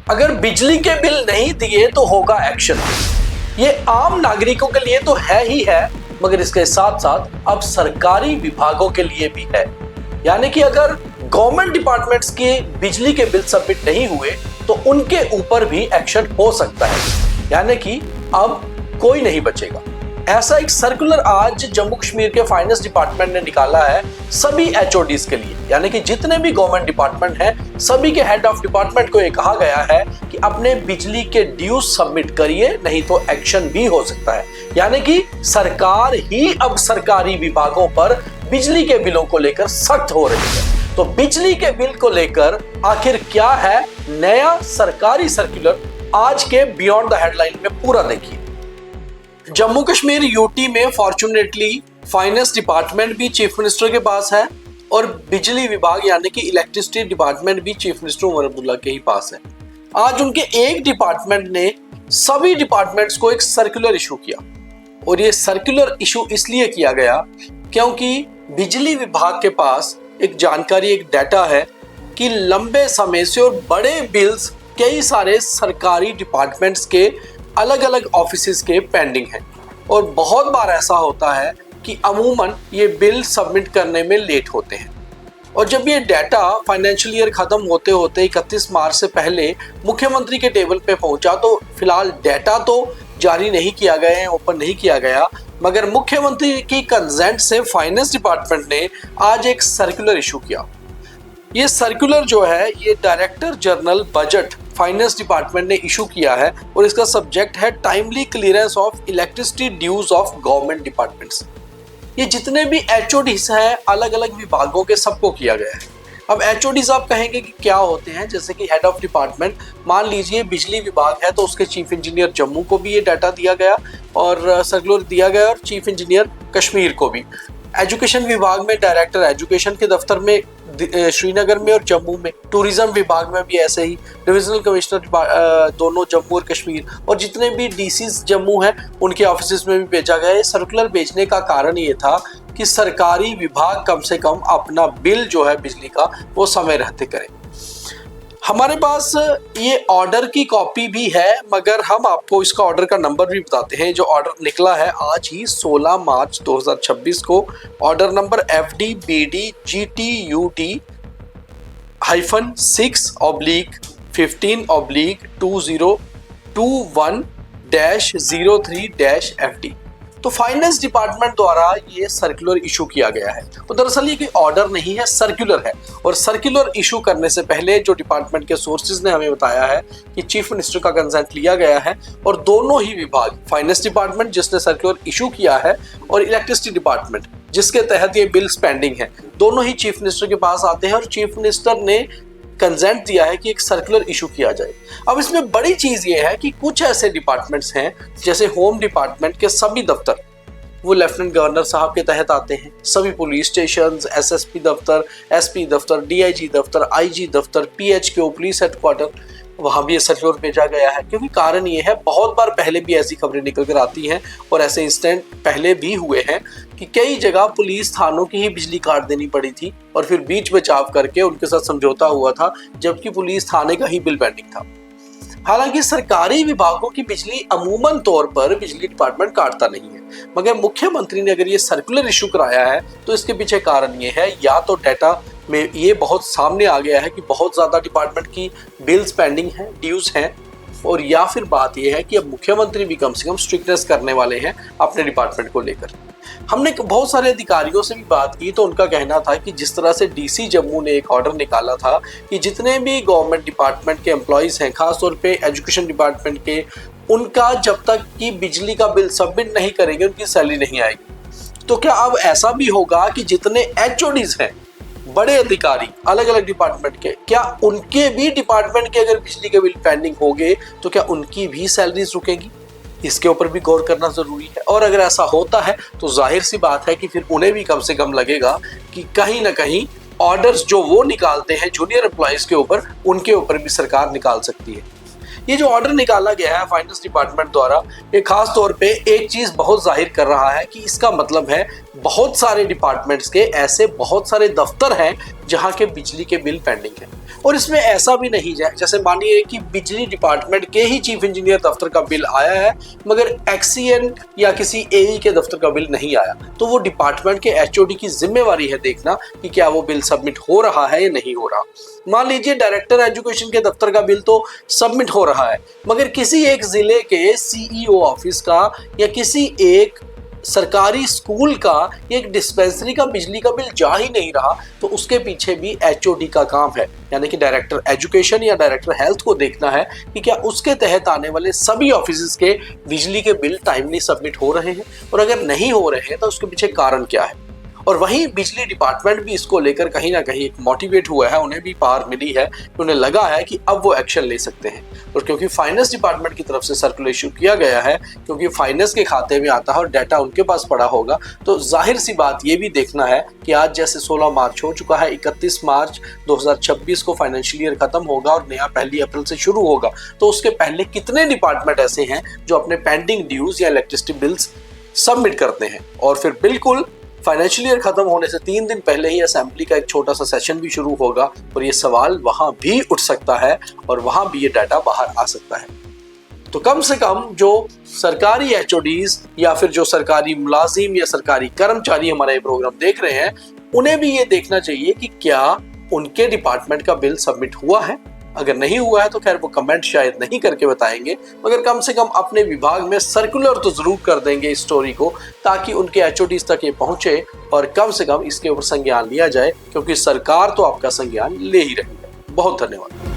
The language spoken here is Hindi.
अगर बिजली के बिल नहीं दिए तो होगा एक्शन। ये आम नागरिकों के लिए तो है ही है, मगर इसके साथ साथ अब सरकारी विभागों के लिए भी है। यानी कि अगर गवर्नमेंट डिपार्टमेंट्स के बिजली के बिल सबमिट नहीं हुए तो उनके ऊपर भी एक्शन हो सकता है। यानी कि अब कोई नहीं बचेगा। ऐसा एक सर्कुलर आज जम्मू कश्मीर के फाइनेंस डिपार्टमेंट ने निकाला है सभी एचओडीज के लिए। यानी कि जितने भी गवर्नमेंट डिपार्टमेंट हैं, सभी के हेड ऑफ डिपार्टमेंट को ये कहा गया है कि अपने बिजली के ड्यूज सबमिट करिए, नहीं तो एक्शन भी हो सकता है। यानी कि सरकार ही अब सरकारी विभागों पर बिजली के बिलों को लेकर सख्त हो रही है। तो बिजली के बिल को लेकर आखिर क्या है नया सरकारी सर्कुलर, आज के बियॉन्ड द हेडलाइन में पूरा देखिए। जम्मू कश्मीर यूटी में फॉर्चुनेटली फाइनेंस डिपार्टमेंट भी चीफ मिनिस्टर के पास है और बिजली विभाग यानी कि इलेक्ट्रिसिटी डिपार्टमेंट भी चीफ मिनिस्टर उमर अब्दुल्ला के ही पास है। आज उनके एक डिपार्टमेंट ने सभी डिपार्टमेंट्स को एक सर्कुलर इशू किया, और ये सर्कुलर इशू इसलिए किया गया क्योंकि बिजली विभाग के पास एक जानकारी, एक डाटा है कि लंबे समय से और बड़े बिल्स कई सारे सरकारी डिपार्टमेंट्स के अलग अलग ऑफिसेज के पेंडिंग हैं, और बहुत बार ऐसा होता है कि अमूमन ये बिल सबमिट करने में लेट होते हैं। और जब ये डाटा फाइनेंशियल ईयर खत्म होते होते 31 मार्च से पहले मुख्यमंत्री के टेबल पे पहुंचा, तो फिलहाल डाटा तो जारी नहीं किया गया है, ओपन नहीं किया गया, मगर मुख्यमंत्री की कंसेंट से फाइनेंस डिपार्टमेंट ने आज एक सर्कुलर इशू किया। ये सर्कुलर जो है ये director general budget finance department ने इशू किया है, और इसका सब्जेक्ट है timely clearance of electricity dues of government departments. ये जितने भी एचओडीज हैं अलग अलग विभागों के, सबको किया गया है। अब एचओडीज आप कहेंगे कि क्या होते हैं, जैसे कि हेड ऑफ डिपार्टमेंट, मान लीजिए बिजली विभाग है तो उसके चीफ इंजीनियर जम्मू को भी ये डाटा दिया गया और सर्कुलर दिया गया, और चीफ इंजीनियर कश्मीर को भी। एजुकेशन विभाग में डायरेक्टर एजुकेशन के दफ्तर में श्रीनगर में और जम्मू में, टूरिज्म विभाग में भी ऐसे ही डिविजनल कमिश्नर दोनों जम्मू और कश्मीर, और जितने भी डीसीज जम्मू हैं उनके ऑफिस में भी भेजा गया है। सर्कुलर भेजने का कारण ये था कि सरकारी विभाग कम से कम अपना बिल जो है बिजली का वो समय रहते करें। हमारे पास ये ऑर्डर की कॉपी भी है, मगर हम आपको इसका ऑर्डर का नंबर भी बताते हैं। जो ऑर्डर निकला है आज ही 16 मार्च 2026 को, ऑर्डर नंबर FDBD-GT-UT-15/2021-03-FD। तो फाइनेंस डिपार्टमेंट द्वारा ये सर्कुलर इशू किया गया है। तो दरअसल ये कोई ऑर्डर नहीं है, सर्कुलर है। और सर्कुलर इशू करने से पहले जो डिपार्टमेंट के सोर्सेज ने हमें बताया है कि चीफ मिनिस्टर का कंसेंट लिया गया है, और दोनों ही विभाग, फाइनेंस डिपार्टमेंट जिसने सर्कुलर इशू किया है और इलेक्ट्रिसिटी डिपार्टमेंट जिसके तहत ये बिल्स पेंडिंग है, दोनों ही चीफ मिनिस्टर के पास आते हैं, और चीफ मिनिस्टर ने कंसेंट दिया है कि एक सर्कुलर इशू किया जाए। अब इसमें बड़ी चीज ये है कि कुछ ऐसे डिपार्टमेंट्स हैं जैसे होम डिपार्टमेंट के सभी दफ्तर वो लेफ्टिनेंट गवर्नर साहब के तहत आते हैं, सभी पुलिस स्टेशन, एसएसपी दफ्तर, एसपी दफ्तर, डीआईजी दफ्तर, आईजी दफ्तर, पीएचक्यू पुलिस हेडक्वार्टर, वहां भी ये सर्कुलर भेजा गया है। क्योंकि कारण ये है, बहुत बार पहले भी ऐसी खबरें निकल कर आती हैं और ऐसे इंसिडेंट पहले भी हुए हैं कि कई जगह पुलिस थानों की ही बिजली काट देनी पड़ी थी और फिर बीच बचाव करके उनके साथ समझौता हुआ था, जबकि पुलिस थाने का ही बिल पेंडिंग था। हालांकि सरकारी विभागों की बिजली अमूमन तौर पर बिजली डिपार्टमेंट काटता नहीं है, मगर मुख्यमंत्री ने अगर ये सर्कुलर इशू कराया है तो इसके पीछे कारण ये है, या तो डाटा में ये बहुत सामने आ गया है कि बहुत ज्यादा डिपार्टमेंट की बिल्स पेंडिंग हैं, ड्यूज हैं, और या फिर बात यह है कि अब मुख्यमंत्री भी कम से कम स्ट्रिक्टनेस करने वाले हैं अपने डिपार्टमेंट को लेकर। हमने बहुत सारे अधिकारियों से भी बात की तो उनका कहना था कि जिस तरह से डीसी जम्मू ने एक ऑर्डर निकाला था कि जितने भी गवर्नमेंट डिपार्टमेंट के एम्प्लॉइज हैं, खासतौर पे एजुकेशन डिपार्टमेंट के, उनका जब तक कि बिजली का बिल सबमिट नहीं करेंगे उनकी सैलरी नहीं आएगी। तो क्या अब ऐसा भी होगा कि जितने एचओडीज हैं, बड़े अधिकारी अलग अलग डिपार्टमेंट के, क्या उनके भी डिपार्टमेंट के अगर बिजली के बिल पेंडिंग होंगे तो क्या उनकी भी सैलरीज रुकेंगी? इसके ऊपर भी गौर करना जरूरी है। और अगर ऐसा होता है तो जाहिर सी बात है कि फिर उन्हें भी कम से कम लगेगा कि कहीं ना कहीं ऑर्डर्स जो वो निकालते हैं जूनियर एम्प्लॉइज के ऊपर, उनके ऊपर भी सरकार निकाल सकती है। ये जो ऑर्डर निकाला गया है फाइनेंस डिपार्टमेंट द्वारा, ये खास तौर पे एक चीज बहुत जाहिर कर रहा है कि इसका मतलब है बहुत सारे डिपार्टमेंट्स के ऐसे बहुत सारे दफ्तर हैं जहां के बिजली के बिल पेंडिंग है। और इसमें ऐसा भी नहीं है, जैसे मानिए कि बिजली डिपार्टमेंट के ही चीफ इंजीनियर दफ्तर का बिल आया है मगर एक्सीएन या किसी एई के दफ्तर का बिल नहीं आया, तो वो डिपार्टमेंट के एचओडी की जिम्मेवारी है देखना कि क्या वो बिल सबमिट हो रहा है या नहीं हो रहा। मान लीजिए डायरेक्टर एजुकेशन के दफ्तर का बिल तो सबमिट हो रहा है मगर किसी एक जिले के सीईओ ऑफिस का या किसी एक सरकारी स्कूल का या एक डिस्पेंसरी का बिजली का बिल जा ही नहीं रहा, तो उसके पीछे भी एचओडी का काम है, यानी कि डायरेक्टर एजुकेशन या डायरेक्टर हेल्थ को देखना है कि क्या उसके तहत आने वाले सभी ऑफिस के बिजली के बिल टाइमली सबमिट हो रहे हैं, और अगर नहीं हो रहे हैं तो उसके पीछे कारण क्या है। और वहीं बिजली डिपार्टमेंट भी इसको लेकर कहीं ना कहीं एक मोटिवेट हुआ है, उन्हें भी पावर मिली है, उन्हें लगा है कि अब वो एक्शन ले सकते हैं। और क्योंकि फाइनेंस डिपार्टमेंट की तरफ से सर्कुलर इशू किया गया है, क्योंकि फाइनेंस के खाते में आता है और डाटा उनके पास पड़ा होगा, तो जाहिर सी बात ये भी देखना है कि आज जैसे 16 मार्च हो चुका है, 31 मार्च 2026 को फाइनेंशियल ईयर खत्म होगा और नया 1 अप्रैल से शुरू होगा, तो उसके पहले कितने डिपार्टमेंट ऐसे हैं जो अपने पेंडिंग ड्यूज या इलेक्ट्रिसिटी बिल्स सबमिट करते हैं। और फिर बिल्कुल फाइनेंशियल ईयर खत्म होने से 3 दिन पहले ही असेंबली का एक छोटा सा सेशन भी शुरू होगा और ये सवाल वहां भी उठ सकता है और वहां भी ये डाटा बाहर आ सकता है। तो कम से कम जो सरकारी एचओडीज या फिर जो सरकारी मुलाजिम या सरकारी कर्मचारी हमारा ये प्रोग्राम देख रहे हैं, उन्हें भी ये देखना चाहिए कि क्या उनके डिपार्टमेंट का बिल सबमिट हुआ है। अगर नहीं हुआ है तो खैर वो कमेंट शायद नहीं करके बताएंगे, मगर कम से कम अपने विभाग में सर्कुलर तो जरूर कर देंगे इस स्टोरी को, ताकि उनके एचओडीज तक ये पहुंचे और कम से कम इसके ऊपर संज्ञान लिया जाए, क्योंकि सरकार तो आपका संज्ञान ले ही रही है। बहुत धन्यवाद।